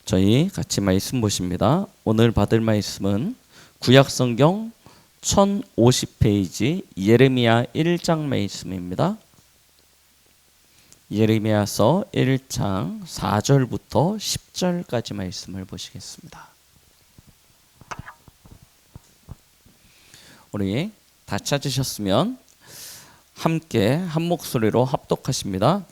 저희 같이 말씀 보십니다. 오늘 받을 말씀은 구약성경 1050페이지 예레미야 1장 말씀입니다. 예레미야서 1장 4절부터 10절까지 말씀을 보시겠습니다. 우리 다 찾으셨으면 함께 한 목소리로 합독하십니다.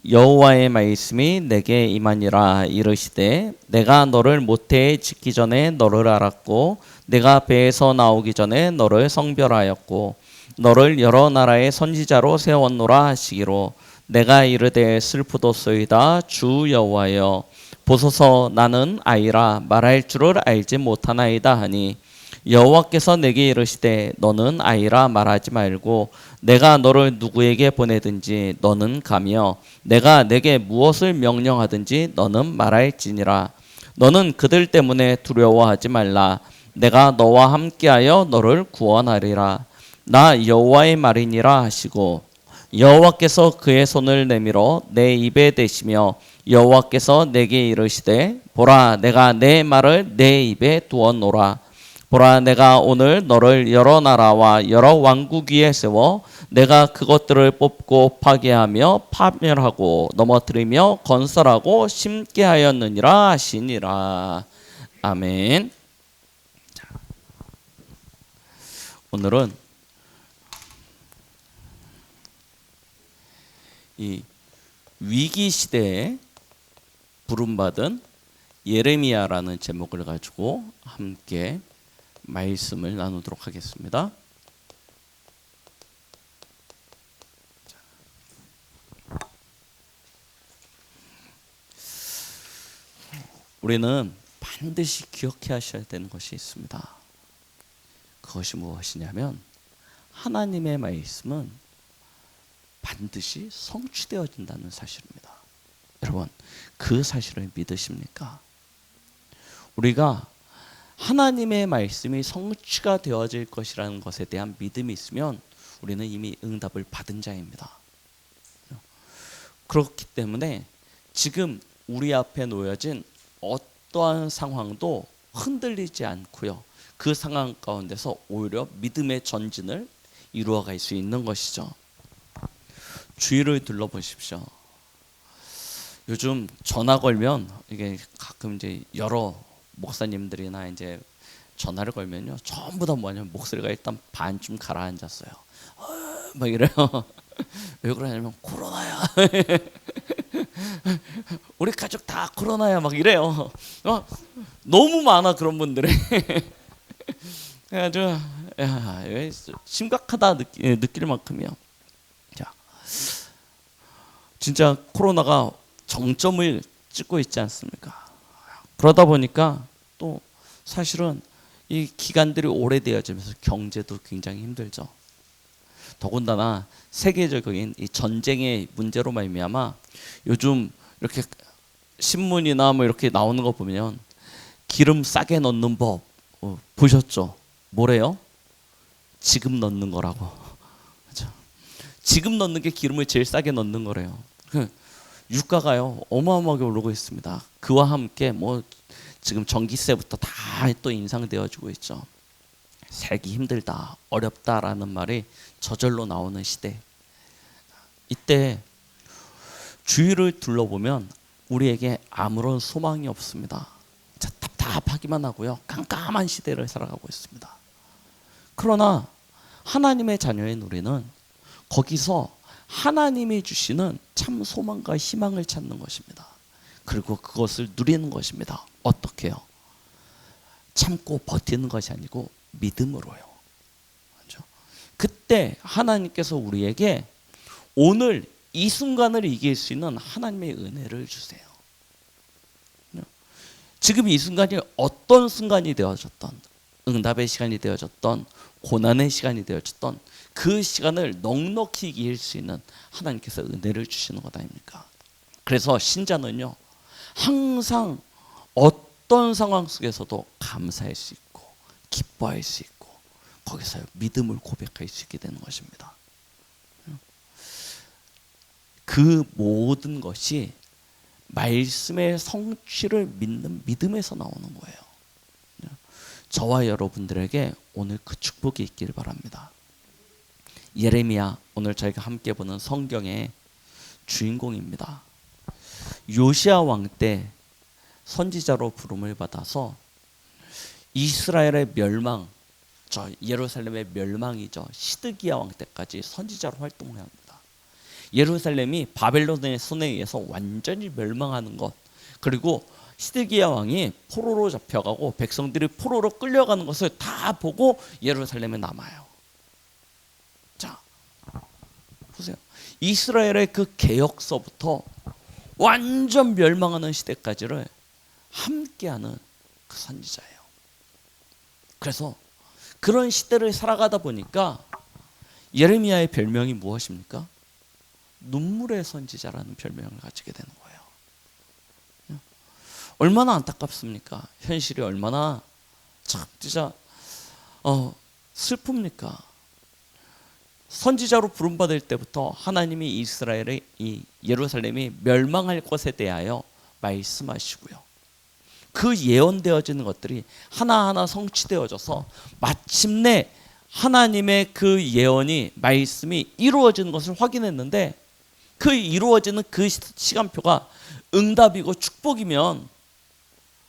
여호와의 말씀이 내게 임하니라. 이르시되 내가 너를 모태에 짓기 전에 너를 알았고 내가 배에서 나오기 전에 너를 성별하였고 너를 여러 나라의 선지자로 세웠노라 하시기로 내가 이르되 슬프도소이다. 주 여호와여 보소서 나는 아이라 말할 줄을 알지 못하나이다 하니 여호와께서 내게 이르시되 너는 아이라 말하지 말고 내가 너를 누구에게 보내든지 너는 가며 내가 내게 무엇을 명령하든지 너는 말할지니라. 너는 그들 때문에 두려워하지 말라. 내가 너와 함께하여 너를 구원하리라. 나 여호와의 말이니라 하시고 여호와께서 그의 손을 내밀어 내 입에 대시며 여호와께서 내게 이르시되 보라 내가 내 말을 내 입에 두었노라. 보라 내가 오늘 너를 여러 나라와 여러 왕국 위에 세워 내가 그것들을 뽑고 파괴하며 파멸하고 넘어뜨리며 건설하고 심게 하였느니라 하시니라. 아멘. 오늘은 이 위기 시대에 부름받은 예레미야라는 제목을 가지고 함께 말씀을 나누도록 하겠습니다. 우리는 반드시 기억해야 하셔야 되는 것이 있습니다. 그것이 무엇이냐면 하나님의 말씀은 반드시 성취되어진다는 사실입니다. 여러분, 그 사실을 믿으십니까? 우리가 하나님의 말씀이 성취가 되어질 것이라는 것에 대한 믿음이 있으면 우리는 이미 응답을 받은 자입니다. 그렇기 때문에 지금 우리 앞에 놓여진 어떠한 상황도 흔들리지 않고요. 그 상황 가운데서 오히려 믿음의 전진을 이루어갈 수 있는 것이죠. 주위를 둘러보십시오. 요즘 전화 걸면 이게 가끔 이제 여러 목사님들이나 이제 전화를 걸면요, 전부 다 뭐냐면 목소리가 일단 반쯤 가라앉았어요. 막 이래요. 왜 그러냐면 코로나야. 우리 가족 다 코로나야. 막 이래요. 너무 많아 그런 분들이. 아주 심각하다 느낄 만큼이요. 자, 진짜 코로나가 정점을 찍고 있지 않습니까? 그러다 보니까 또 사실은 이 기간들이 오래되어지면서 경제도 굉장히 힘들죠. 더군다나 세계적인 이 전쟁의 문제로 말미암아 요즘 이렇게 신문이나 뭐 이렇게 나오는 거 보면 기름 싸게 넣는 법 보셨죠? 뭐래요? 지금 넣는 거라고. 그렇죠? 지금 넣는 게 기름을 제일 싸게 넣는 거래요. 유가가요 어마어마하게 오르고 있습니다. 그와 함께 뭐 지금 전기세부터 다 또 인상되어지고 있죠. 살기 힘들다, 어렵다라는 말이 저절로 나오는 시대. 이때 주위를 둘러보면 우리에게 아무런 소망이 없습니다. 답답하기만 하고요. 깜깜한 시대를 살아가고 있습니다. 그러나 하나님의 자녀인 우리는 거기서 하나님이 주시는 참 소망과 희망을 찾는 것입니다. 그리고 그것을 누리는 것입니다. 어떻게 해요? 참고 버티는 것이 아니고 믿음으로요. 그렇죠? 그때 하나님께서 우리에게 오늘 이 순간을 이길 수 있는 하나님의 은혜를 주세요. 지금 이 순간이 어떤 순간이 되어졌던, 응답의 시간이 되어졌던, 고난의 시간이 되어졌던 그 시간을 넉넉히 이길 수 있는 하나님께서 은혜를 주시는 것 아닙니까? 그래서 신자는요, 항상 어떤 상황 속에서도 감사할 수 있고 기뻐할 수 있고 거기서 믿음을 고백할 수 있게 되는 것입니다. 그 모든 것이 말씀의 성취를 믿는 믿음에서 나오는 거예요. 저와 여러분들에게 오늘 그 축복이 있길 바랍니다. 예레미야, 오늘 저희가 함께 보는 성경의 주인공입니다. 요시야 왕 때 선지자로 부름을 받아서 이스라엘의 멸망, 저 예루살렘의 멸망이죠. 시드기야 왕 때까지 선지자로 활동을 합니다. 예루살렘이 바벨론의 손에 의해서 완전히 멸망하는 것, 그리고 시드기야 왕이 포로로 잡혀가고 백성들이 포로로 끌려가는 것을 다 보고 예루살렘에 남아요. 자, 보세요. 이스라엘의 그 개혁서부터 완전 멸망하는 시대까지를 함께하는 그 선지자예요. 그래서 그런 시대를 살아가다 보니까 예레미야의 별명이 무엇입니까? 눈물의 선지자라는 별명을 가지게 되는 거예요. 얼마나 안타깝습니까? 현실이 얼마나 참 진짜 슬픕니까? 선지자로 부름받을 때부터 하나님이 이스라엘의 이 예루살렘이 멸망할 것에 대하여 말씀하시고요. 그 예언되어지는 것들이 하나하나 성취되어져서 마침내 하나님의 그 예언이, 말씀이 이루어지는 것을 확인했는데, 그 이루어지는 그 시간표가 응답이고 축복이면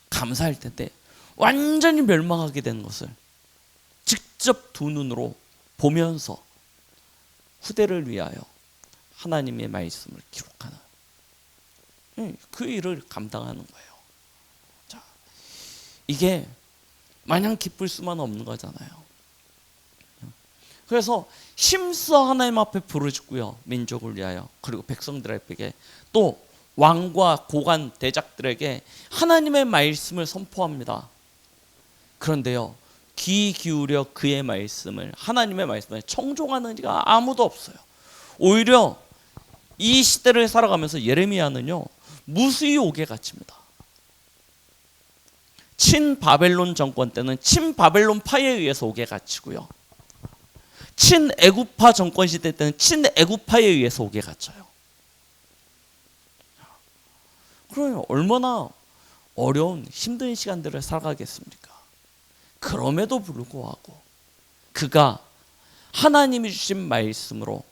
감사할 텐데 완전히 멸망하게 되는 것을 직접 두 눈으로 보면서 후대를 위하여 하나님의 말씀을 기록하는 그 일을 감당하는 거예요. 자, 이게 마냥 기쁠 수만 없는 거잖아요. 그래서 힘써 하나님 앞에 부르짖고요, 민족을 위하여, 그리고 백성들에게, 또 왕과 고관 대작들에게 하나님의 말씀을 선포합니다. 그런데요, 귀 기울여 그의 말씀을, 하나님의 말씀을 청종하는 이가 아무도 없어요. 오히려 이 시대를 살아가면서 예레미야는요, 무수히 옥에 갇힙니다. 친바벨론 정권 때는 친바벨론파에 의해서 옥에 갇히고요, 친애굽파 정권 시대 때는 친애굽파에 의해서 옥에 갇혀요. 그러면 얼마나 어려운 힘든 시간들을 살아가겠습니까? 그럼에도 불구하고 그가 하나님이 주신 말씀으로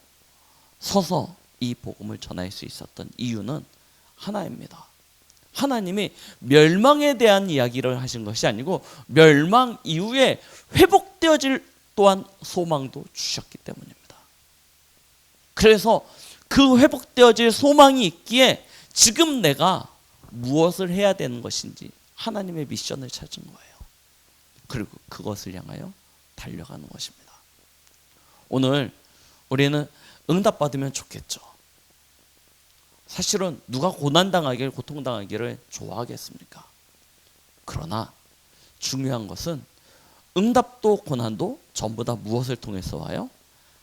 서서 이 복음을 전할 수 있었던 이유는 하나입니다. 하나님이 멸망에 대한 이야기를 하신 것이 아니고 멸망 이후에 회복되어질 또한 소망도 주셨기 때문입니다. 그래서 그 회복되어질 소망이 있기에 지금 내가 무엇을 해야 되는 것인지 하나님의 미션을 찾은 거예요. 그리고 그것을 향하여 달려가는 것입니다. 오늘 우리는 응답받으면 좋겠죠. 사실은 누가 고난당하기를, 고통당하기를 좋아하겠습니까? 그러나 중요한 것은 응답도 고난도 전부 다 무엇을 통해서 와요?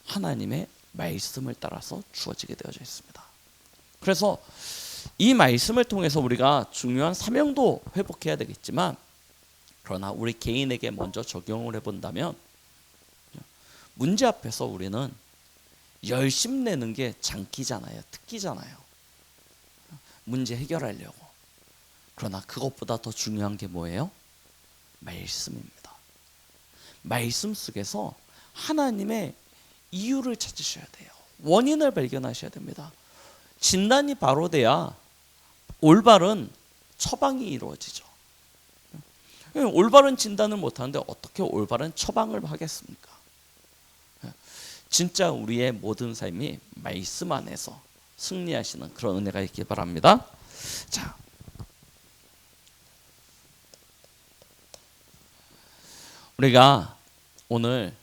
하나님의 말씀을 따라서 주어지게 되어져 있습니다. 그래서 이 말씀을 통해서 우리가 중요한 사명도 회복해야 되겠지만, 그러나 우리 개인에게 먼저 적용을 해본다면, 문제 앞에서 우리는 열심 내는 게 장기잖아요, 특기잖아요, 문제 해결하려고. 그러나 그것보다 더 중요한 게 뭐예요? 말씀입니다. 말씀 속에서 하나님의 이유를 찾으셔야 돼요. 원인을 발견하셔야 됩니다. 진단이 바로 돼야 올바른 처방이 이루어지죠. 올바른 진단을 못하는데 어떻게 올바른 처방을 하겠습니까? 진짜 우리의 모든 삶이 말씀 안에서 승리하시는 그런 은혜가 있길 바랍니다. 자, 우리가 오늘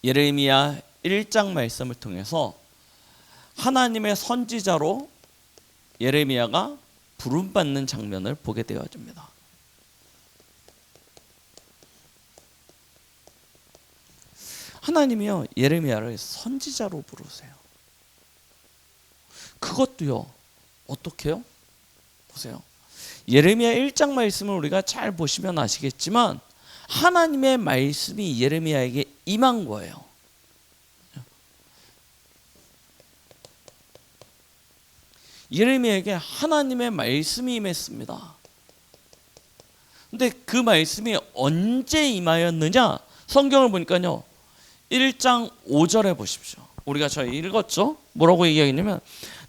예레미야 1장 말씀을 통해서 하나님의 선지자로 예레미야가 부름받는 장면을 보게 되어집니다. 하나님이요, 예레미야를 선지자로 부르세요. 그것도요, 어떻게 해요? 보세요. 예레미야 1장 말씀을 우리가 잘 보시면 아시겠지만 하나님의 말씀이 예레미야에게 임한 거예요. 예레미야에게 하나님의 말씀이 임했습니다. 근데 그 말씀이 언제 임하였느냐? 성경을 보니까요 1장 5절에 보십시오. 우리가 저희 읽었죠? 뭐라고 얘기하냐면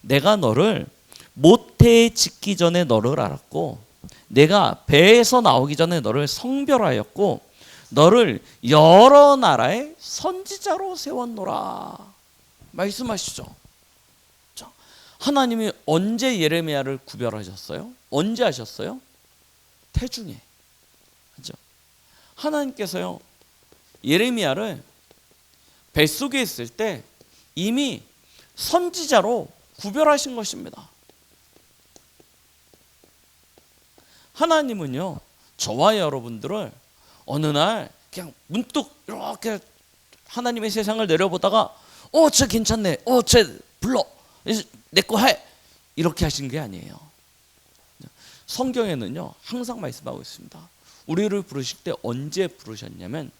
내가 너를 모태에 짓기 전에 너를 알았고 내가 배에서 나오기 전에 너를 성별하였고 너를 여러 나라의 선지자로 세웠노라. 말씀하시죠. 하나님이 언제 예레미야를 구별하셨어요? 언제 하셨어요? 태중에. 그렇죠? 하나님께서요 예레미야를 뱃속에 있을 때 이미 선지자로 구별하신 것입니다. 하나님은요 저와 여러분들을 어느 날 그냥 문득 이렇게 하나님의 세상을 내려보다가 쟤 괜찮네, 쟤 불러, 내 거 해, 이렇게 하신 게 아니에요. 성경에는요 항상 말씀하고 있습니다. 우리를 부르실 때 언제 부르셨냐면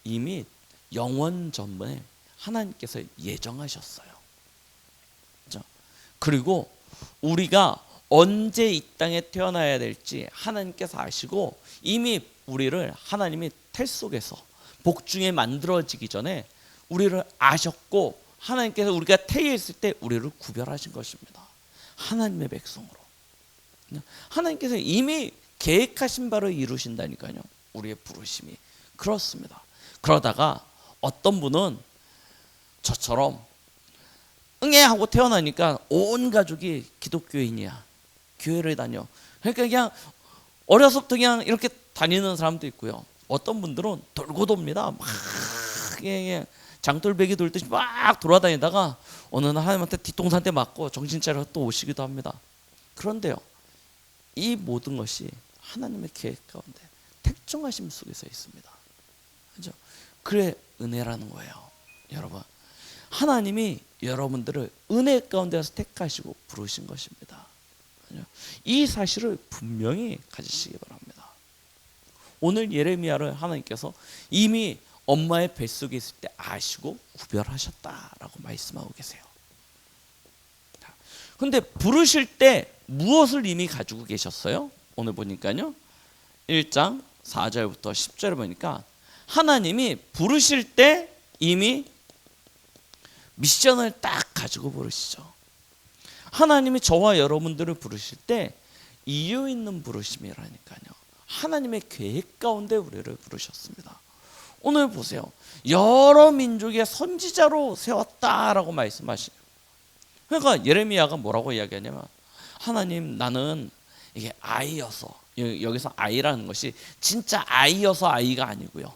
이미 영원 전에 하나님께서 예정하셨어요. 그렇죠? 그리고 우리가 언제 이 땅에 태어나야 될지 하나님께서 아시고 이미 우리를 하나님이 태 속에서 복중에 만들어지기 전에 우리를 아셨고 하나님께서 우리가 태에 있을 때 우리를 구별하신 것입니다. 하나님의 백성으로. 하나님께서 이미 계획하신 바를 이루신다니까요. 우리의 부르심이 그렇습니다. 그러다가 어떤 분은 저처럼 응애 하고 태어나니까 온 가족이 기독교인이야. 교회를 다녀. 그러니까 그냥 어려서부터 그냥 이렇게 다니는 사람도 있고요. 어떤 분들은 돌고 돕니다. 막 장돌배기 돌듯이 막 돌아다니다가 어느 날 하나님한테 뒤통수한테 맞고 정신 차려 또 오시기도 합니다. 그런데요, 이 모든 것이 하나님의 계획 가운데 택정하심 속에서 있습니다. 그렇죠? 그래 은혜라는 거예요. 여러분, 하나님이 여러분들을 은혜 가운데서 택하시고 부르신 것입니다. 그렇죠? 이 사실을 분명히 가지시기 바랍니다. 오늘 예레미야를 하나님께서 이미 엄마의 뱃속에 있을 때 아시고 구별하셨다라고 말씀하고 계세요. 그런데 부르실 때 무엇을 이미 가지고 계셨어요? 오늘 보니까요 1장 4절부터 10절을 보니까 하나님이 부르실 때 이미 미션을 딱 가지고 부르시죠. 하나님이 저와 여러분들을 부르실 때 이유 있는 부르심이라니까요. 하나님의 계획 가운데 우리를 부르셨습니다. 오늘 보세요. 여러 민족의 선지자로 세웠다라고 말씀하시죠. 그러니까 예레미야가 뭐라고 이야기하냐면 하나님 나는 이게 아이여서, 여기서 아이라는 것이 진짜 아이여서 아이가 아니고요.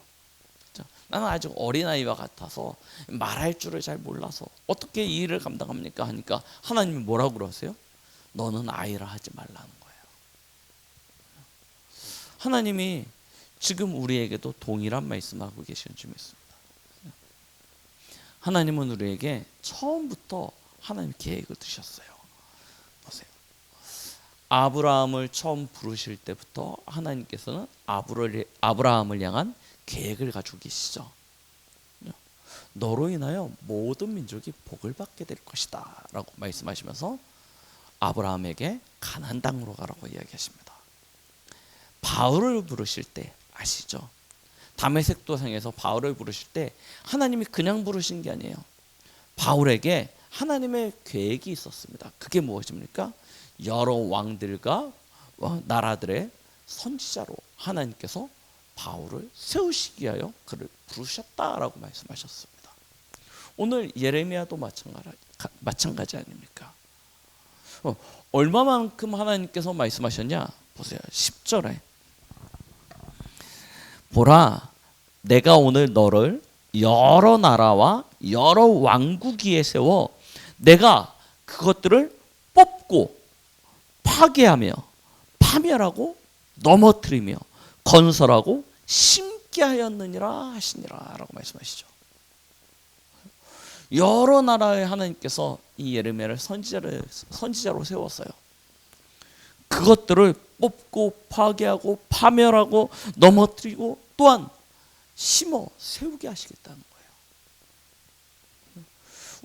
나는 아직 어린아이와 같아서 말할 줄을 잘 몰라서 어떻게 이 일을 감당합니까? 하니까 하나님이 뭐라고 그러세요? 너는 아이라 하지 말라는 거예요. 하나님이 지금 우리에게도 동일한 말씀하고 계시는 줄 믿습니다. 하나님은 우리에게 처음부터 하나님 계획을 두셨어요. 보세요. 아브라함을 처음 부르실 때부터 하나님께서는 아브라함을 향한 계획을 가지고 계시죠. 너로 인하여 모든 민족이 복을 받게 될 것이다 라고 말씀하시면서 아브라함에게 가나안 땅으로 가라고 이야기하십니다. 바울을 부르실 때 아시죠? 다메섹 도상에서 바울을 부르실 때 하나님이 그냥 부르신 게 아니에요. 바울에게 하나님의 계획이 있었습니다. 그게 무엇입니까? 여러 왕들과 나라들의 선지자로 하나님께서 바울을 세우시기 위하여 그를 부르셨다라고 말씀하셨습니다. 오늘 예레미야도 마찬가지 아닙니까? 얼마만큼 하나님께서 말씀하셨냐? 보세요. 10절에 보라, 내가 오늘 너를 여러 나라와 여러 왕국 위에 세워 내가 그것들을 뽑고 파괴하며 파멸하고 넘어뜨리며 건설하고 심게 하였느니라 하시니라 라고 말씀하시죠. 여러 나라의 하나님께서 이 예레미야를 선지자로 세웠어요. 그것들을 뽑고 파괴하고 파멸하고 넘어뜨리고 또한 심어 세우게 하시겠다는 거예요.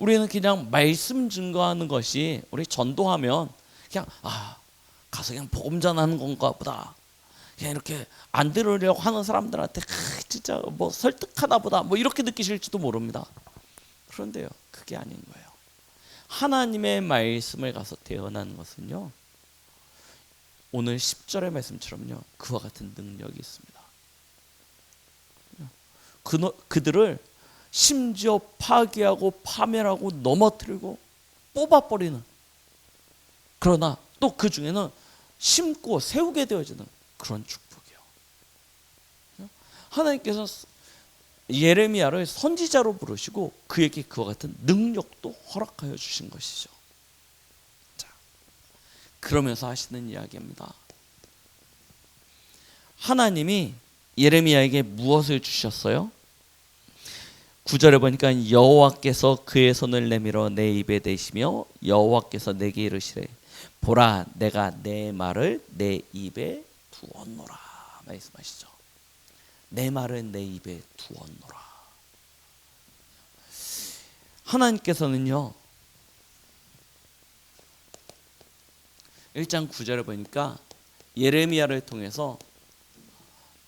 우리는 그냥 말씀 증거하는 것이, 우리 전도하면 그냥 가서 그냥 복음 전하는 건가 보다, 그냥 이렇게 안 들으려고 하는 사람들한테 진짜 뭐 설득하나 보다, 뭐 이렇게 느끼실지도 모릅니다. 그런데요, 그게 아닌 거예요. 하나님의 말씀을 가서 대언하는 것은요, 오늘 10절의 말씀처럼요, 그와 같은 능력이 있습니다. 그들을 심지어 파괴하고 파멸하고 넘어뜨리고 뽑아버리는, 그러나 또 그 중에는 심고 세우게 되어지는 그런 축복이요. 하나님께서 예레미야를 선지자로 부르시고 그에게 그와 같은 능력도 허락하여 주신 것이죠. 자, 그러면서 하시는 이야기입니다. 하나님이 예레미야에게 무엇을 주셨어요? 9절에 보니까 여호와께서 그의 손을 내밀어 내 입에 대시며 여호와께서 내게 이르시되 보라 내가 내 말을 내 입에 두었노라 말씀하시죠. 내 말을 내 입에 두었노라. 하나님께서는요 1장 9절에 보니까 예레미야를 통해서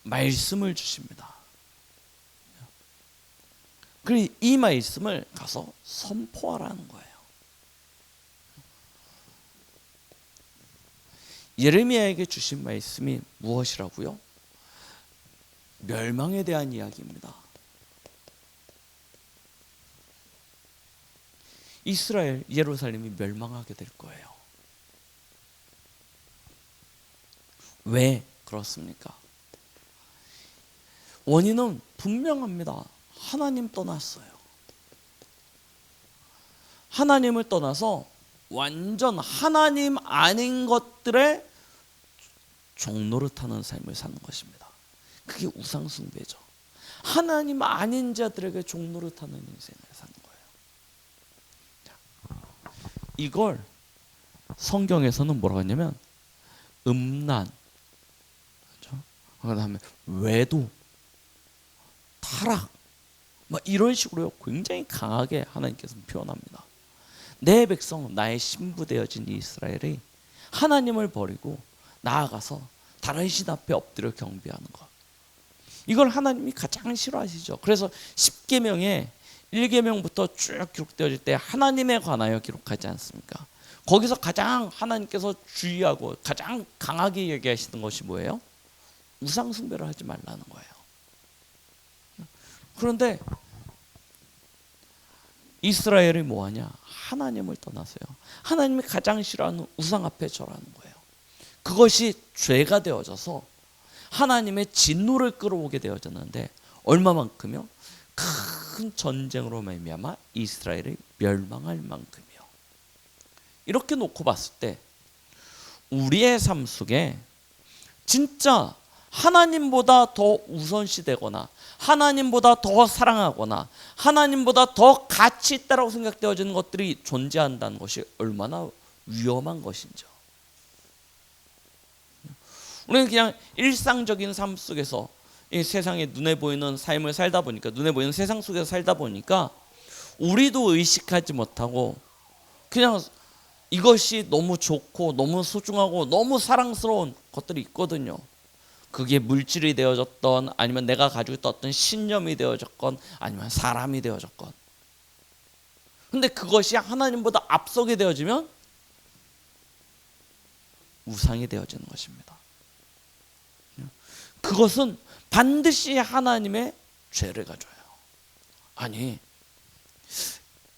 말씀을 주십니다. 그리고 이 말씀을 가서 선포하라는 거예요. 예레미야에게 주신 말씀이 무엇이라고요? 멸망에 대한 이야기입니다. 이스라엘, 예루살렘이 멸망하게 될 거예요. 왜 그렇습니까? 원인은 분명합니다. 하나님 떠났어요. 하나님을 떠나서 완전 하나님 아닌 것들의 종노릇하는 삶을 사는 것입니다. 그게 우상숭배죠. 하나님 아닌 자들에게 종노릇하는 인생을 사는 거예요. 자, 이걸 성경에서는 뭐라고 하냐면 음란, 그렇죠? 그다음에 외도, 타락, 이런 식으로 굉장히 강하게 하나님께서 표현합니다. 내 백성, 나의 신부 되어진 이스라엘이 하나님을 버리고 나아가서 다른 신 앞에 엎드려 경배하는 것, 이걸 하나님이 가장 싫어하시죠. 그래서 10계명에 1계명부터 쭉 기록되어질 때 하나님에 관하여 기록하지 않습니까? 거기서 가장 하나님께서 주의하고 가장 강하게 얘기하시는 것이 뭐예요? 우상 숭배를 하지 말라는 거예요. 그런데 이스라엘이 뭐하냐? 하나님을 떠나서요, 하나님이 가장 싫어하는 우상 앞에 절하는 거예요. 그것이 죄가 되어져서 하나님의 진노를 끌어오게 되어졌는데, 얼마만큼요? 큰 전쟁으로 말미암아 이스라엘이 멸망할 만큼이요. 이렇게 놓고 봤을 때 우리의 삶 속에 진짜 하나님보다 더 우선시되거나 하나님보다 더 사랑하거나 하나님보다 더 가치 있다고 생각되어지는 것들이 존재한다는 것이 얼마나 위험한 것인지요. 우리는 그냥 일상적인 삶 속에서 이 세상에 눈에 보이는 삶을 살다 보니까, 눈에 보이는 세상 속에서 살다 보니까 우리도 의식하지 못하고 그냥 이것이 너무 좋고 너무 소중하고 너무 사랑스러운 것들이 있거든요. 그게 물질이 되어졌던, 아니면 내가 가지고 있던 어떤 신념이 되어졌건, 아니면 사람이 되어졌건. 근데 그것이 하나님보다 앞서게 되어지면 우상이 되어지는 것입니다. 그것은 반드시 하나님의 죄를 가져요. 아니,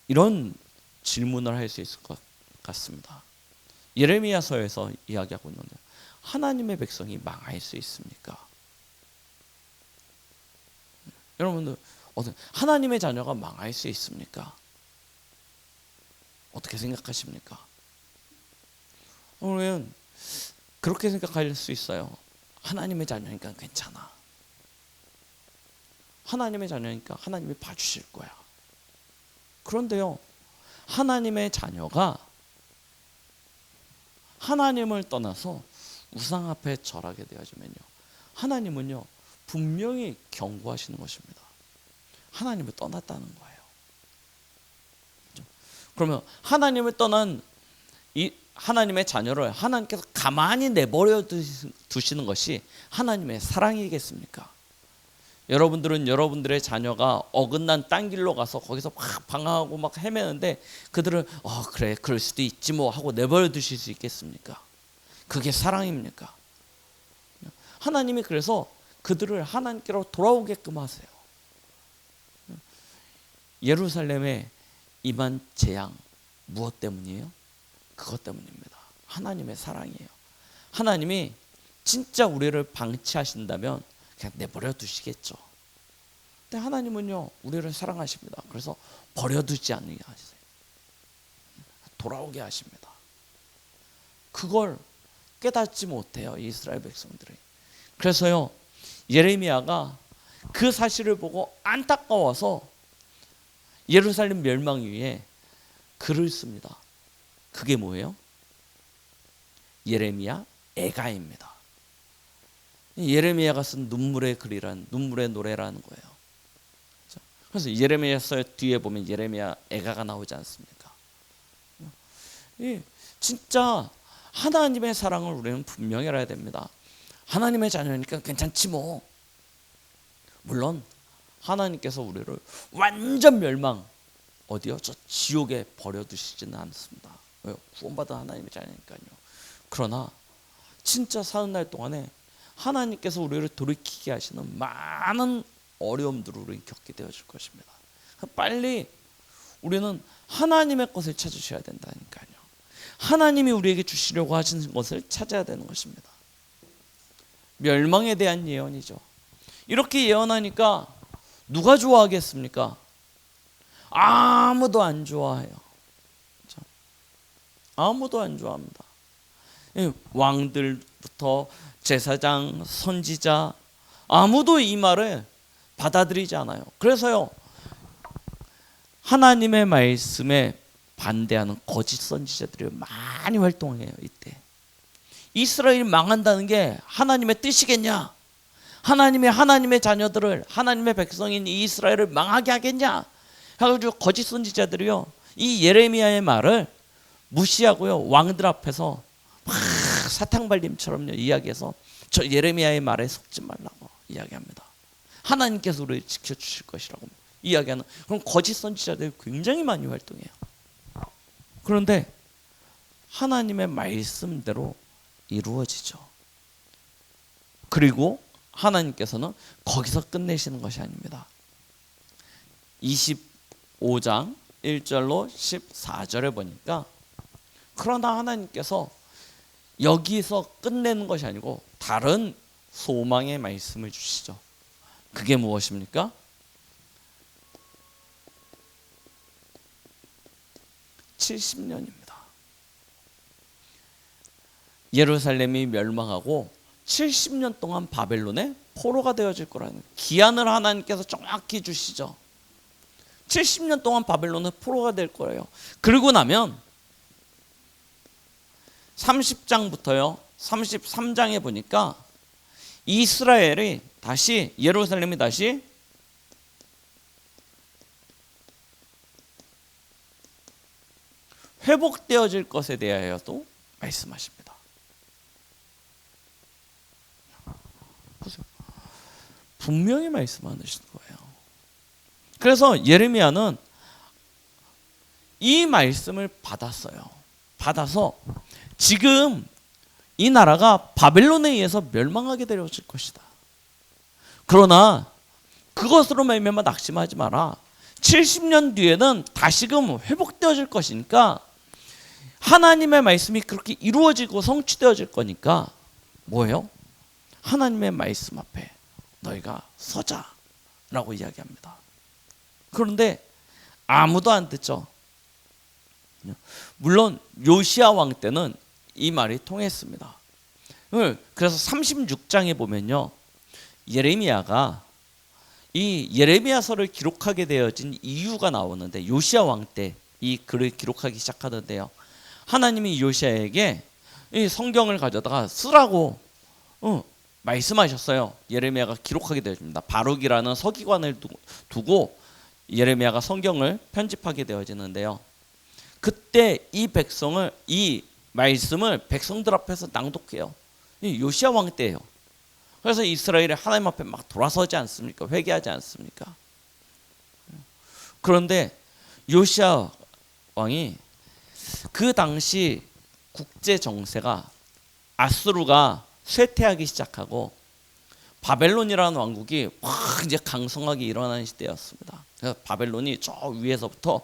이런 질문을 할 수 있을 것 같습니다. 예레미야서에서 이야기하고 있는데, 하나님의 백성이 망할 수 있습니까? 여러분들, 하나님의 자녀가 망할 수 있습니까? 어떻게 생각하십니까? 우리는 그렇게 생각할 수 있어요. 하나님의 자녀니까 괜찮아. 하나님의 자녀니까 하나님이 봐주실 거야. 그런데요, 하나님의 자녀가 하나님을 떠나서 우상 앞에 절하게 되어지면요, 하나님은요 분명히 경고하시는 것입니다. 하나님을 떠났다는 거예요. 그러면 하나님을 떠난 이 하나님의 자녀를 하나님께서 가만히 내버려 두시는 것이 하나님의 사랑이겠습니까? 여러분들은 여러분들의 자녀가 어긋난 딴 길로 가서 거기서 막 방황하고 막 헤매는데 그들을 그래 그럴 수도 있지 뭐 하고 내버려 두실 수 있겠습니까? 그게 사랑입니까? 하나님이 그래서 그들을 하나님께로 돌아오게끔 하세요. 예루살렘에 임한 재앙 무엇 때문이에요? 그것 때문입니다. 하나님의 사랑이에요. 하나님이 진짜 우리를 방치하신다면 그냥 내버려 두시겠죠. 근데 하나님은요 우리를 사랑하십니다. 그래서 버려두지 않게 하세요. 돌아오게 하십니다. 그걸 깨닫지 못해요 이스라엘 백성들이. 그래서요 예레미야가 그 사실을 보고 안타까워서 예루살렘 멸망 위에 글을 씁니다. 그게 뭐예요? 예레미야 애가입니다. 예레미야가 쓴 눈물의 글이란 눈물의 노래라는 거예요. 그래서 예레미야서 뒤에 보면 예레미야 애가가 나오지 않습니까? 진짜 하나님의 사랑을 우리는 분명히 알아야 됩니다. 하나님의 자녀니까 괜찮지 뭐. 물론 하나님께서 우리를 완전 멸망 어디요? 저 지옥에 버려두시지는 않습니다. 왜요? 구원받은 하나님의 자녀니까요. 그러나 진짜 사는 날 동안에 하나님께서 우리를 돌이키게 하시는 많은 어려움들을 우리 겪게 되어질 것입니다. 빨리 우리는 하나님의 것을 찾으셔야 된다니까요. 하나님이 우리에게 주시려고 하시는 것을 찾아야 되는 것입니다. 멸망에 대한 예언이죠. 이렇게 예언하니까 누가 좋아하겠습니까? 아무도 안 좋아해요. 아무도 안 좋아합니다. 왕들부터 제사장, 선지자 아무도 이 말을 받아들이지 않아요. 그래서요 하나님의 말씀에 반대하는 거짓 선지자들이 많이 활동해요. 이때 이스라엘이 망한다는 게 하나님의 뜻이겠냐? 하나님의 자녀들을 하나님의 백성인 이스라엘을 망하게 하겠냐? 해가지고 거짓 선지자들이요 이 예레미야의 말을 무시하고요 왕들 앞에서 막 사탕발림처럼요 이야기해서 저 예레미야의 말에 속지 말라고 이야기합니다. 하나님께서 우리를 지켜주실 것이라고 이야기하는 그런 거짓 선지자들이 굉장히 많이 활동해요. 그런데 하나님의 말씀대로 이루어지죠. 그리고 하나님께서는 거기서 끝내시는 것이 아닙니다. 25장 1절로 14절에 보니까 그러나 하나님께서 여기서 끝내는 것이 아니고 다른 소망의 말씀을 주시죠. 그게 무엇입니까? (70년입니다) 예루살렘이 멸망하고 70년 동안 바벨론의 포로가 되어질 거라는 기한을 하나님께서 정확히 주시죠. 70년 동안 바벨론의 포로가 될 거예요. 그러고 나면 30장부터요 33장에 보니까 이스라엘이 다시 예루살렘이 다시 회복되어질 것에 대하여도 말씀하십니다. 분명히 말씀하시는 거예요. 그래서 예레미야는 이 말씀을 받았어요. 받아서 지금 이 나라가 바벨론에 의해서 멸망하게 되어질 것이다. 그러나 그것으로 말미암아 낙심하지 마라. 70년 뒤에는 다시금 회복되어질 것이니까 하나님의 말씀이 그렇게 이루어지고 성취되어질 거니까 뭐예요? 하나님의 말씀 앞에 너희가 서자라고 이야기합니다. 그런데 아무도 안 듣죠. 물론 요시야 왕 때는 이 말이 통했습니다. 그래서 36장에 보면요 예레미야가 이 예레미야서를 기록하게 되어진 이유가 나오는데 요시야 왕 때 이 글을 기록하기 시작하는데요 하나님이 요시야에게 이 성경을 가져다가 쓰라고 말씀하셨어요. 예레미야가 기록하게 되어집니다. 바룩이라는 서기관을 두고 예레미야가 성경을 편집하게 되어지는데요 그때 이 말씀을 백성들 앞에서 낭독해요. 이 요시야 왕 때예요. 그래서 이스라엘이 하나님 앞에 막 돌아서지 않습니까? 회개하지 않습니까? 그런데 요시야 왕이 그 당시 국제 정세가 아수르가 쇠퇴하기 시작하고 바벨론이라는 왕국이 확 이제 강성하게 일어나는 시대였습니다. 그래서 바벨론이 저 위에서부터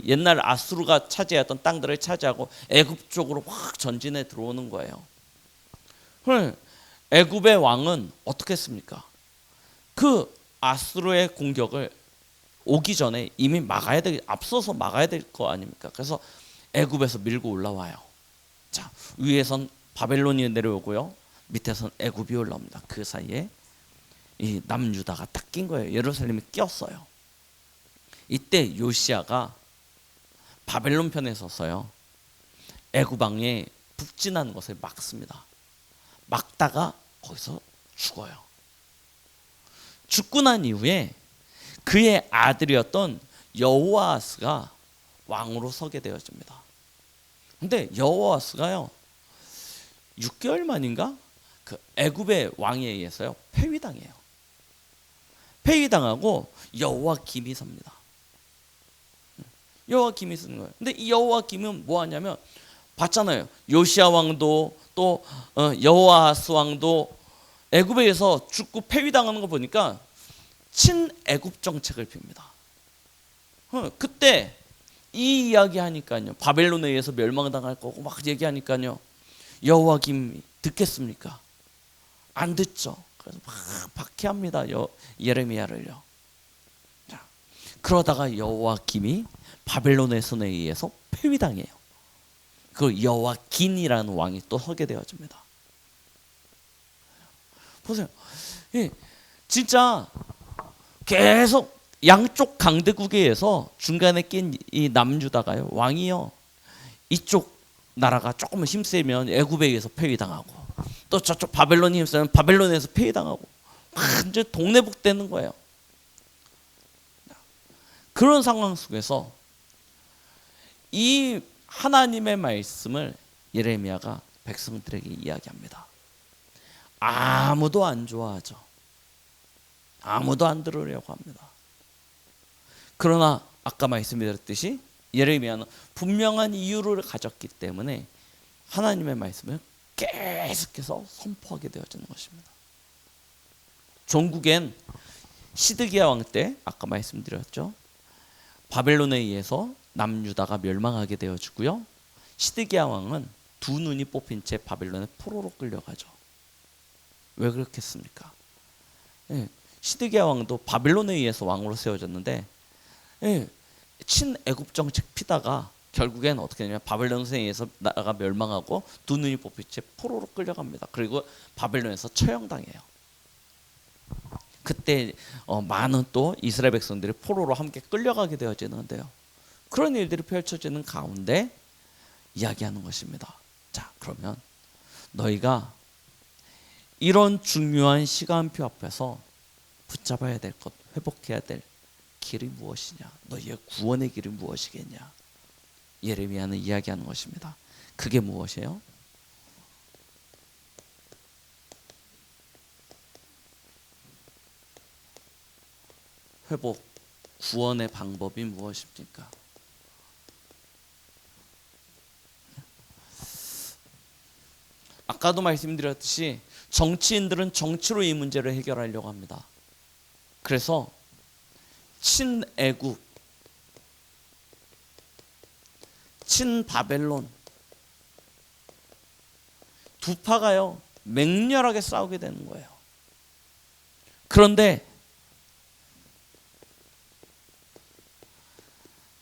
옛날 아수르가 차지했던 땅들을 차지하고 애굽 쪽으로 확 전진해 들어오는 거예요. 그럼 애굽의 왕은 어떻게 했습니까? 그 아수르의 공격을 오기 전에 이미 앞서서 막아야 될 거 아닙니까? 그래서 애굽에서 밀고 올라와요. 자, 위에선 바벨론이 내려오고요. 밑에선 애굽이 올라옵니다. 그 사이에 이 남유다가 딱 낀 거예요. 예루살렘이 끼었어요. 이때 요시야가 바벨론 편에 서서요. 애굽 왕의 북진하는 것을 막습니다. 막다가 거기서 죽어요. 죽고 난 이후에 그의 아들이었던 여호아스가 왕으로 서게 되어집니다. 근데 여호아스가요 6개월 만인가 그 애굽의 왕에 의해서요 폐위당해요. 폐위당하고 여호와김이 섭니다. 여호와김이 쓰는 거예요. 근데 이 여호와김은 뭐 하냐면 봤잖아요. 요시야 왕도 또 여호아스 왕도 애굽에 의해서 죽고 폐위당하는 거 보니까 친애굽 정책을 핍니다. 그때 이 이야기 하니까요. 바벨론에 의해서 멸망당할 거고 막 얘기하니까요. 여호와김이 듣겠습니까? 안 듣죠. 그래서 막 박해합니다. 예레미야를요. 자, 그러다가 여호와김이 바벨론의 손에 의해서 폐위당해요. 그 여호와긴이라는 왕이 또 서게 되어집니다. 보세요. 진짜 계속 양쪽 강대국에 의해서 중간에 낀 이 남유다가요 왕이요 이쪽 나라가 조금 힘세면 애굽에 의해서 폐위당하고 또 저쪽 바벨론이 힘세면 바벨론에서 폐위당하고 완전 동네북되는 거예요. 그런 상황 속에서 이 하나님의 말씀을 예레미야가 백성들에게 이야기합니다. 아무도 안 좋아하죠. 아무도 안 들으려고 합니다. 그러나 아까 말씀드렸듯이 예레미야는 분명한 이유를 가졌기 때문에 하나님의 말씀을 계속해서 선포하게 되어지는 것입니다. 종국엔 시드기야 왕 때 아까 말씀드렸죠. 바벨론에 의해서 남유다가 멸망하게 되어지고요. 시드기야 왕은 두 눈이 뽑힌 채 바벨론의 포로로 끌려가죠. 왜 그렇겠습니까? 시드기야 왕도 바벨론에 의해서 왕으로 세워졌는데 친애굽 정책 피다가 결국엔 어떻게 되냐면 바벨론에 의해서 나라가 멸망하고 두 눈이 뽑힌 채 포로로 끌려갑니다. 그리고 바벨론에서 처형당해요. 그때 많은 또 이스라엘 백성들이 포로로 함께 끌려가게 되어지는데요. 그런 일들이 펼쳐지는 가운데 이야기하는 것입니다. 자, 그러면 너희가 이런 중요한 시간표 앞에서 붙잡아야 될 것, 회복해야 될 길이 무엇이냐? 너희의 구원의 길이 무엇이겠냐? 예레미야는 이야기하는 것입니다. 그게 무엇이에요? 회복, 구원의 방법이 무엇입니까? 아까도 말씀드렸듯이 정치인들은 정치로 이 문제를 해결하려고 합니다. 그래서 친애굽, 친바벨론 두 파가요 맹렬하게 싸우게 되는 거예요. 그런데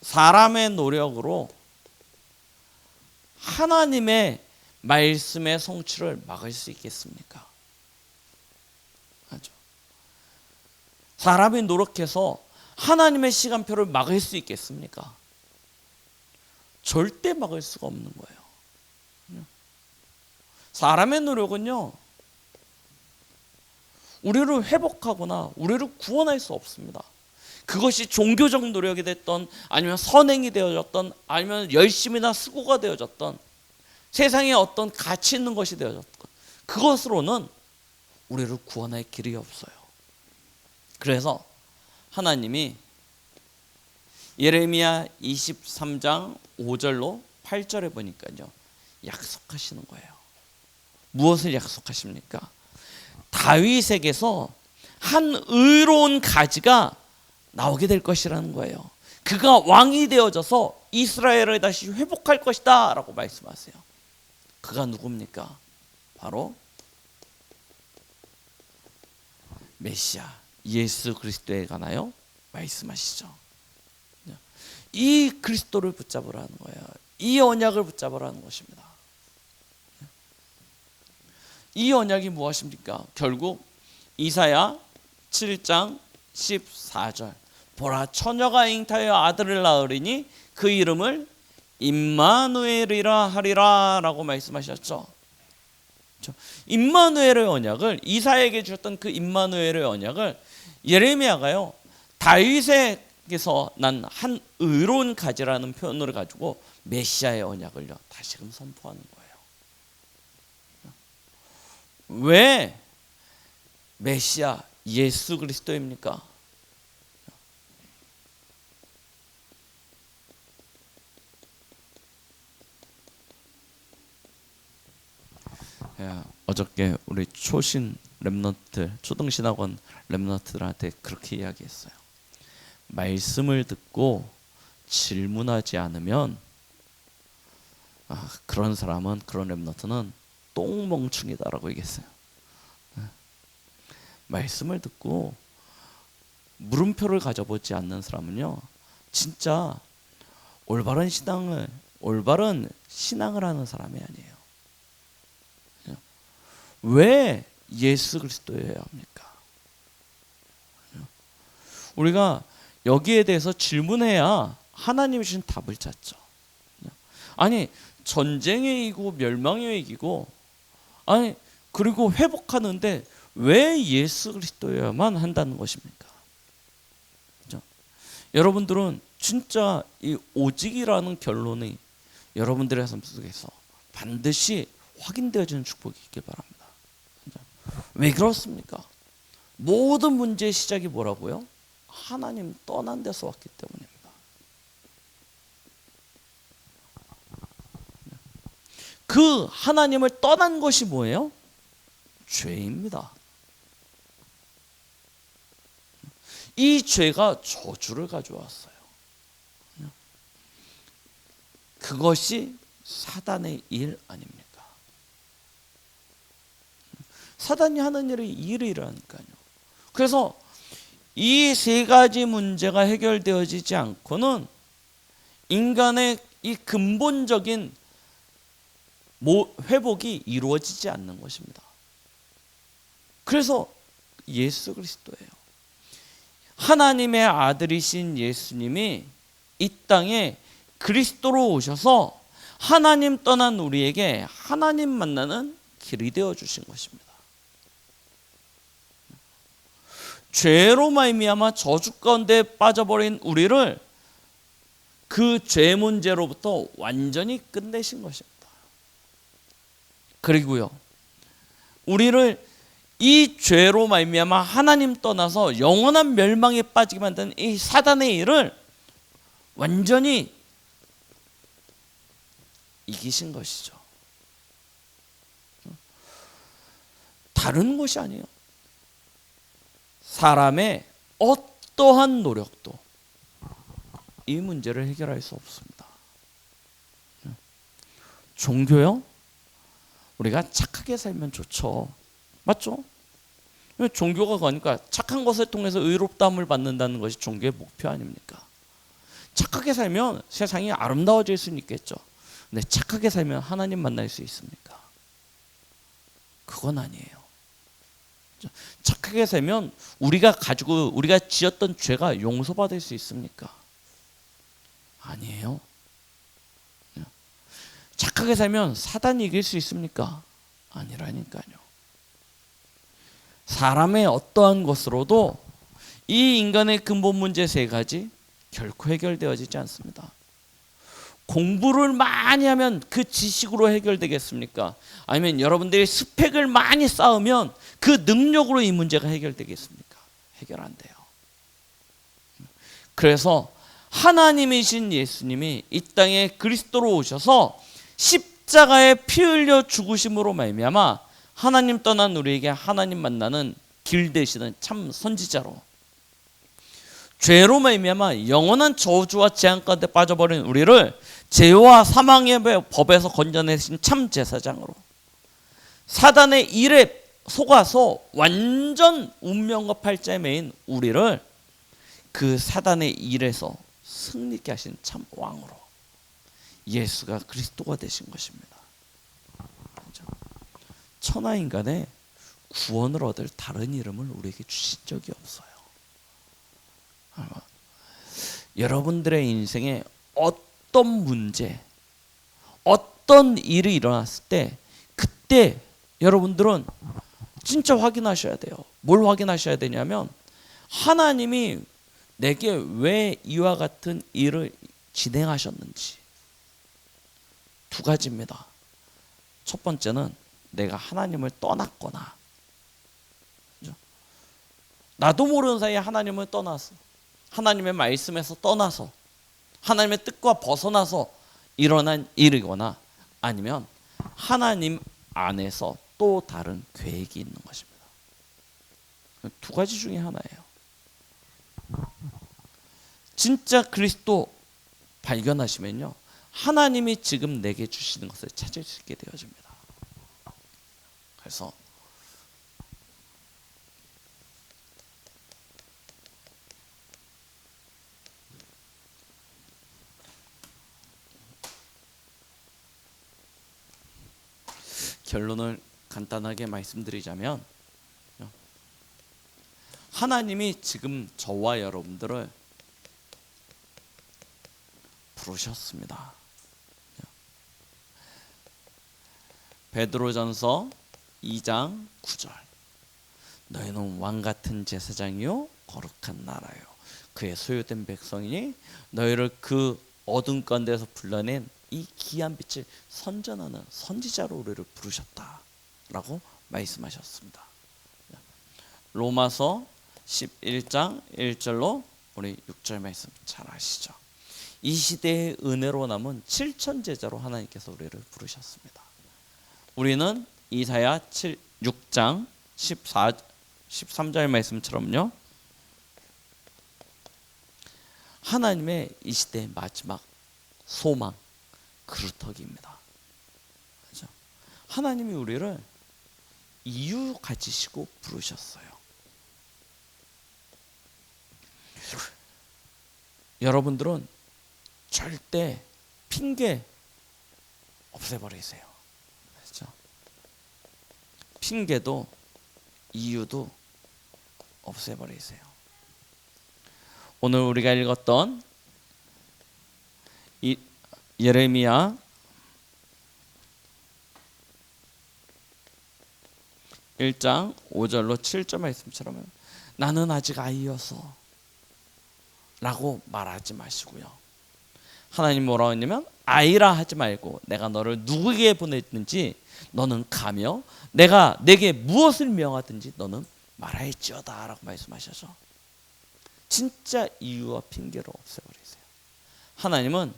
사람의 노력으로 하나님의 말씀의 성취를 막을 수 있겠습니까? 맞죠? 사람이 노력해서 하나님의 시간표를 막을 수 있겠습니까? 절대 막을 수가 없는 거예요. 사람의 노력은요, 우리를 회복하거나 우리를 구원할 수 없습니다. 그것이 종교적 노력이 됐던, 아니면 선행이 되어졌던, 아니면 열심이나 수고가 되어졌던, 세상에 어떤 가치 있는 것이 되어졌던, 그것으로는 우리를 구원할 길이 없어요. 그래서 하나님이 예레미야 23장 5절로 8절에 보니까요, 약속하시는 거예요. 무엇을 약속하십니까? 다윗에게서 한 의로운 가지가 나오게 될 것이라는 거예요. 그가 왕이 되어져서 이스라엘을 다시 회복할 것이다 라고 말씀하세요. 그가 누굽니까? 바로 메시아 예수 그리스도에 관하여 말씀하시죠. 이 그리스도를 붙잡으라는 거예요. 이 언약을 붙잡으라는 것입니다. 이 언약이 무엇입니까? 결국 이사야 7장 14절, 보라 처녀가 잉타하여 아들을 낳으리니 그 이름을 임마누엘이라 하리라 라고 말씀하셨죠. 임마누엘의 언약을, 이사야에게 주셨던 그 임마누엘의 언약을 예레미야가요, 다윗에게서 난 한 의로운 가지라는 표현을 가지고 메시아의 언약을요 다시금 선포하는 거예요. 왜 메시아 예수 그리스도입니까? 어저께 우리 초신 렘넌트, 초등신학원 렘넌트들한테 그렇게 이야기했어요. 말씀을 듣고 질문하지 않으면 그런 사람은, 그런 렘넌트는 똥멍충이다라고 얘기했어요. 말씀을 듣고 물음표를 가져보지 않는 사람은요, 진짜 올바른 신앙을 하는 사람이 아니에요. 왜 예수 그리스도여야 합니까? 우리가 여기에 대해서 질문해야 하나님이 주신 답을 찾죠. 아니, 전쟁에 이기고 멸망에 이기고, 아니 그리고 회복하는데 왜 예수 그리스도여야만 한다는 것입니까? 그렇죠? 여러분들은 진짜 이 오직이라는 결론이 여러분들의 삶 속에서 반드시 확인되어지는 축복이 있길 바랍니다. 그렇죠? 왜 그렇습니까? 모든 문제의 시작이 뭐라고요? 하나님 떠난 데서 왔기 때문입니다. 그 하나님을 떠난 것이 뭐예요? 죄입니다. 이 죄가 저주를 가져왔어요. 그것이 사단의 일 아닙니까? 사단이 하는 일이 일이라니까요. 그래서 이 세 가지 문제가 해결되어지지 않고는 인간의 이 근본적인 회복이 이루어지지 않는 것입니다. 그래서 예수 그리스도예요. 하나님의 아들이신 예수님이 이 땅에 그리스도로 오셔서 하나님 떠난 우리에게 하나님 만나는 길이 되어 주신 것입니다. 죄로 말미암아 저주 가운데 빠져버린 우리를 그 죄 문제로부터 완전히 끝내신 것입니다. 그리고요, 우리를 이 죄로 말미암아 하나님 떠나서 영원한 멸망에 빠지게 만드는 이 사단의 일을 완전히 이기신 것이죠. 다른 것이 아니에요. 사람의 어떠한 노력도 이 문제를 해결할 수 없습니다. 종교요? 우리가 착하게 살면 좋죠. 맞죠? 종교가 그러니까 착한 것을 통해서 의롭다함을 받는다는 것이 종교의 목표 아닙니까? 착하게 살면 세상이 아름다워질 수는 있겠죠. 근데 착하게 살면 하나님 만날 수 있습니까? 그건 아니에요. 착하게 살면 우리가 지었던 죄가 용서받을 수 있습니까? 아니에요. 착하게 살면 사단이 이길 수 있습니까? 아니라니까요. 사람의 어떠한 것으로도 이 인간의 근본 문제 세 가지 결코 해결되어지지 않습니다. 공부를 많이 하면 그 지식으로 해결되겠습니까? 아니면 여러분들이 스펙을 많이 쌓으면 그 능력으로 이 문제가 해결되겠습니까? 해결 안 돼요. 그래서 하나님이신 예수님이 이 땅에 그리스도로 오셔서 십자가에 피 흘려 죽으심으로 말미암아 하나님 떠난 우리에게 하나님 만나는 길 되시는 참 선지자로, 죄로 말미암아 영원한 저주와 재앙 가운데 빠져버린 우리를 죄와 사망의 법에서 건져내신 참 제사장으로, 사단의 일에 속아서 완전 운명과 팔자에 매인 우리를 그 사단의 일에서 승리케 하신 참 왕으로 예수가 그리스도가 되신 것입니다. 천하인간의 구원을 얻을 다른 이름을 우리에게 주신 적이 없어요. 여러분들의 인생에 어떤 문제, 어떤 일이 일어났을 때 그때 여러분들은 진짜 확인하셔야 돼요. 뭘 확인하셔야 되냐면 하나님이 내게 왜 이와 같은 일을 진행하셨는지. 두 가지입니다. 첫 번째는 내가 하나님을 떠났거나, 나도 모르는 사이에 하나님을 떠나서, 하나님의 말씀에서 떠나서 하나님의 뜻과 벗어나서 일어난 일이거나, 아니면 하나님 안에서 또 다른 계획이 있는 것입니다. 두 가지 중에 하나예요. 진짜 그리스도 발견하시면요, 하나님이 지금 내게 주시는 것을 찾을 수 있게 되어집니다. 그래서 결론을 간단하게 말씀드리자면, 하나님이 지금 저와 여러분들을 부르셨습니다. 베드로전서 2장 9절, 너희는 왕같은 제사장이요 거룩한 나라요 그의 소유된 백성이니 너희를 그 어둠 가운데서 불러낸 이 귀한 빛을 선전하는 선지자로 우리를 부르셨다라고 말씀하셨습니다. 로마서 11장 1절로 우리 6절 말씀 잘 아시죠? 이 시대의 은혜로 남은 7천 제자로 하나님께서 우리를 부르셨습니다. 우리는 이사야 6장 13절 말씀처럼요, 하나님의 이 시대의 마지막 소망, 그루터기입니다. 그렇죠? 하나님이 우리를 이유 가지시고 부르셨어요. 여러분들은 절대 핑계 없애버리세요. 그렇죠? 핑계도 이유도 없애버리세요. 오늘 우리가 읽었던 이 예레미야 1장 5절로 7절 말씀처럼 나는 아직 아이여서 라고 말하지 마시고요, 하나님 뭐라고 했냐면 아이라 하지 말고 내가 너를 누구에게 보냈는지 너는 가며 내가 내게 무엇을 명하든지 너는 말할지어다 라고 말씀하셔서 진짜 이유와 핑계를 없애버리세요. 하나님은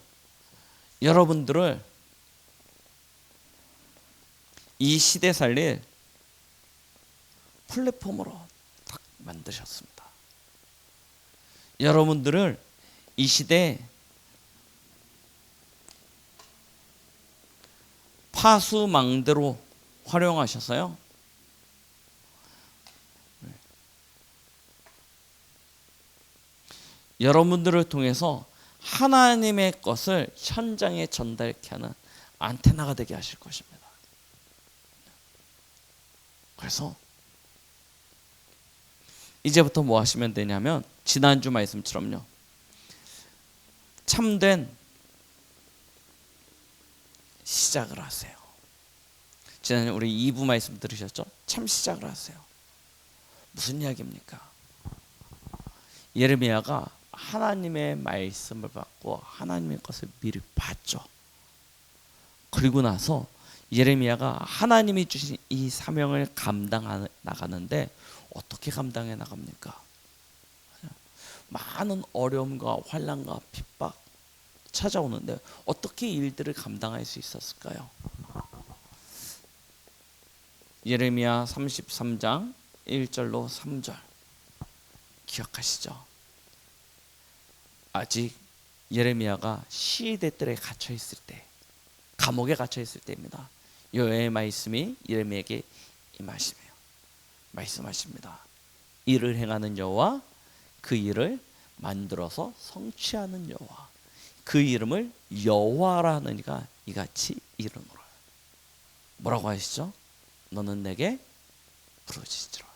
여러분들을 이 시대 살릴 플랫폼으로 딱 만드셨습니다. 여러분들을 이 시대에 파수망대로 활용하셔서요, 여러분들을 통해서 하나님의 것을 현장에 전달케 하는 안테나가 되게 하실 것입니다. 그래서 이제부터 뭐 하시면 되냐면 지난주 말씀처럼요, 참된 시작을 하세요. 지난주 우리 2부 말씀 들으셨죠? 참 시작을 하세요. 무슨 이야기입니까? 예레미야가 하나님의 말씀을 받고 하나님의 것을 미리 봤죠. 그리고 나서 예레미야가 하나님이 주신 이 사명을 감당해 나가는데 어떻게 감당해 나갑니까? 많은 어려움과 환난과 핍박 찾아오는데 어떻게 일들을 감당할 수 있었을까요? 예레미야 33장 1절로 3절 기억하시죠? 아직 예레미야가 시대 뜰에 갇혀 있을 때, 감옥에 갇혀 있을 때입니다. 여호와의 말씀이 예레미야에게 임하시며 말씀하십니다. 일을 행하는 여호와, 그 일을 만들어서 성취하는 여호와, 그 이름을 여호와라 하느니가 이같이 이름으로. 뭐라고 하시죠? 너는 내게 부르짖으라.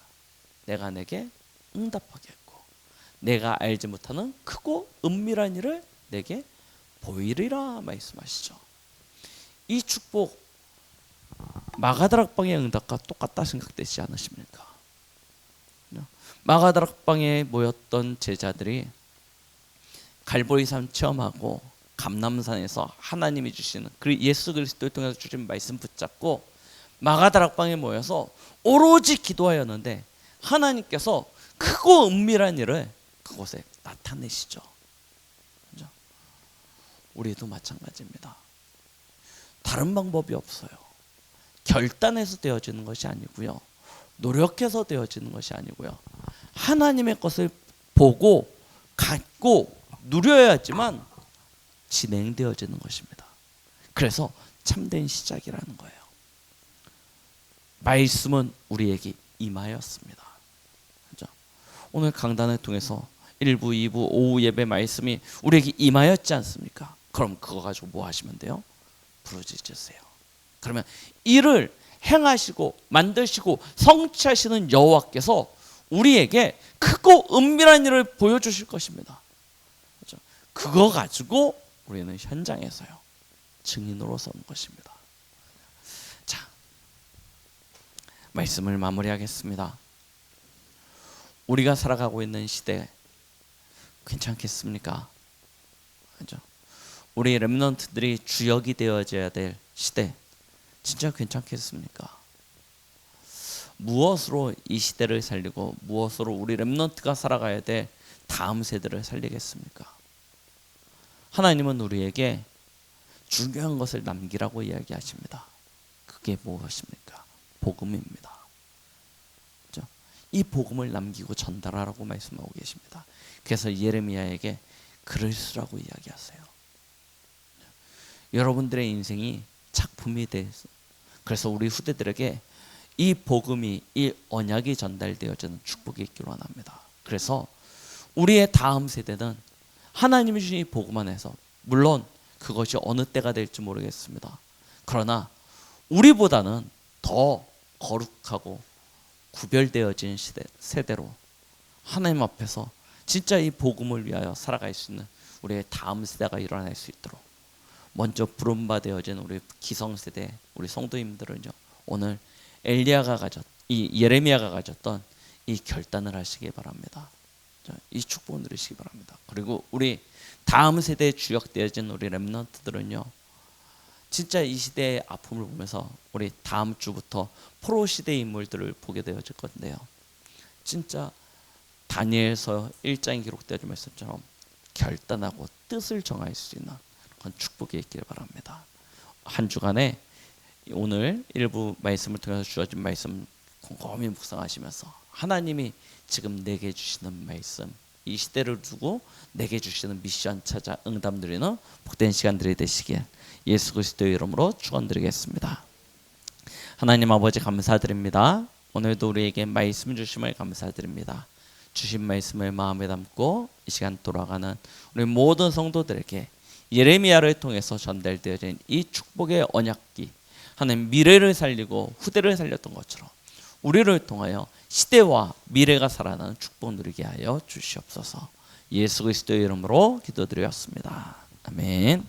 내가 내게 응답하겠고 내가 알지 못하는 크고 은밀한 일을 내게 보이리라 말씀하시죠. 이 축복 마가다락방의 응답과 똑같다 생각되지 않으십니까? 마가다락방에 모였던 제자들이 갈보리산 체험하고 감람산에서 하나님이 주시는 그 예수 그리스도를 통해서 주신 말씀 붙잡고 마가다락방에 모여서 오로지 기도하였는데 하나님께서 크고 은밀한 일을 그곳에 나타내시죠. 그렇죠? 우리도 마찬가지입니다. 다른 방법이 없어요. 결단해서 되어지는 것이 아니고요, 노력해서 되어지는 것이 아니고요, 하나님의 것을 보고 갖고 누려야지만 진행되어지는 것입니다. 그래서 참된 시작이라는 거예요. 말씀은 우리에게 임하였습니다. 그렇죠? 오늘 강단을 통해서 1부, 2부, 오후 예배 말씀이 우리에게 임하였지 않습니까? 그럼 그거 가지고 뭐 하시면 돼요? 부르짖으세요. 그러면 일을 행하시고 만드시고 성취하시는 여호와께서 우리에게 크고 은밀한 일을 보여주실 것입니다. 그렇죠? 그거 가지고 우리는 현장에서요 증인으로 서는 것입니다. 자, 말씀을 마무리하겠습니다. 우리가 살아가고 있는 시대 괜찮겠습니까? 그렇죠? 우리 렘넌트들이 주역이 되어져야 될 시대 진짜 괜찮겠습니까? 무엇으로 이 시대를 살리고 무엇으로 우리 렘넌트가 살아가야 될 다음 세대를 살리겠습니까? 하나님은 우리에게 중요한 것을 남기라고 이야기하십니다. 그게 무엇입니까? 복음입니다. 그렇죠? 이 복음을 남기고 전달하라고 말씀하고 계십니다. 그래서 예레미야에게 글을 쓰라고 이야기하세요. 여러분들의 인생이 작품이 돼서, 그래서 우리 후대들에게 이 복음이, 이 언약이 전달되어지는 축복이 있기를 원합니다. 그래서 우리의 다음 세대는 하나님이 주신 이 복음 안에서, 물론 그것이 어느 때가 될지 모르겠습니다. 그러나 우리보다는 더 거룩하고 구별되어진 세대로 하나님 앞에서 진짜 이 복음을 위하여 살아갈 수 있는 우리의 다음 세대가 일어날 수 있도록 먼저 부름받아진 우리 기성세대, 우리 성도님들은요, 오늘 엘리야가 이 예레미야가 가졌던 이 결단을 하시기 바랍니다. 이 축복을 누리시기 바랍니다. 그리고 우리 다음 세대에 주역되어진 우리 렘넌트들은요, 진짜 이 시대의 아픔을 보면서 우리 다음 주부터 포로 시대의 인물들을 보게 되어질 건데요, 진짜 다니엘서 1장에 기록되어진 말씀처럼 결단하고 뜻을 정할 수 있는 그런 축복이 있기를 바랍니다. 한 주간에 오늘 일부 말씀을 통해서 주어진 말씀 곰곰이 묵상하시면서 하나님이 지금 내게 주시는 말씀, 이 시대를 두고 내게 주시는 미션 찾아 응답 누리는 복된 시간들이 되시길 예수 그리스도의 이름으로 축원드리겠습니다. 하나님 아버지 감사드립니다. 오늘도 우리에게 말씀 주심을 감사드립니다. 주신 말씀을 마음에 담고 이 시간 돌아가는 우리 모든 성도들에게 예레미야를 통해서 전달되어진 이 축복의 언약기, 하나님 미래를 살리고 후대를 살렸던 것처럼 우리를 통하여 시대와 미래가 살아나는 축복 누리게 하여 주시옵소서. 예수 그리스도의 이름으로 기도드렸습니다. 아멘.